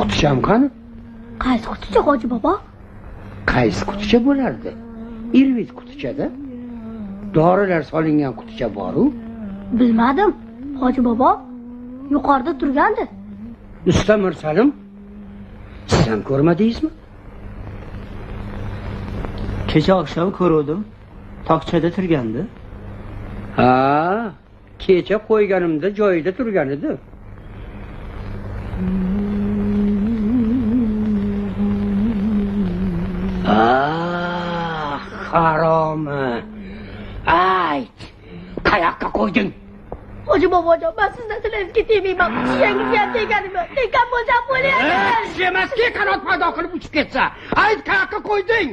Quticham qani? Qaysi quticha hoji bobo? Qaysi quticha bo'lardi? Irvit qutichada. Dorilar solingan quticha bor-ku. Bilmadim, hoji bobo. Yuqorida turgandi. Usta Mirsalim, siz ham ko'rmadingizmi? Kecha oqshom ko'rdim. Tokchada turgandi. Ha, kecha qo'yganimda joyida turgan edi. Haromi. Ayt, qayoqqa qo'yding? Hoji bobojon, men sizdan tilab ketmayman. Yangiz ham teganimi? Tekan bo'lsam bo'laydi. Emasga qanot paydo qilib uchib ketsa. Ayt, qayoqqa qo'yding?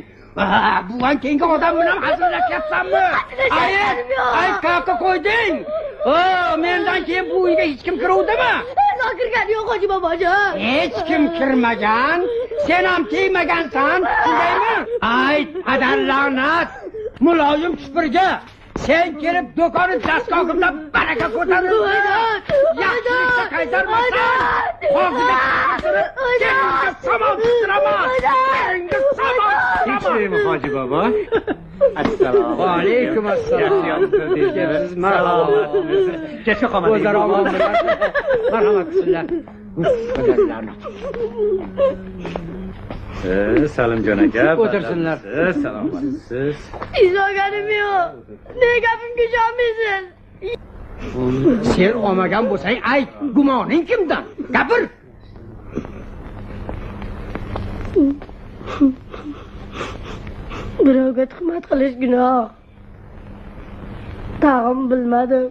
Buvan kenga odam bilan hazillashyapsanmi? Ayt, qayoqqa qo'yding? Mendan keyin bu uyga hech kim kiruvdimi? Kirgani yo'q hoji bobojon. Hech kim kirmagan, sen ham tegmagansan, shundaymi? Ayt, padar la'nat, muloyim supurgi. Sen kelib do'konni dastgohimdan baraka ko'tarirding. Yaxshilikka qaytarmasan. Qo'g'ida senga samon tiraman. Senga samon tiraman. Tinchlikmi hoji bobo? Assalomu alaykum. Siz marhamat. Kecha qolmadingiz. O'zaro marhamat qilinglar. Salimjon aka. O'tirsinlar. Salomatsiz. Izlaganim yo'q. Nega gapimga ishonmaysiz? Sen olmagan bo'lsang ayt, gumoning kimdan? Gapir. Birovga tuhmat qilish gunoh. Tag'in bilmadim.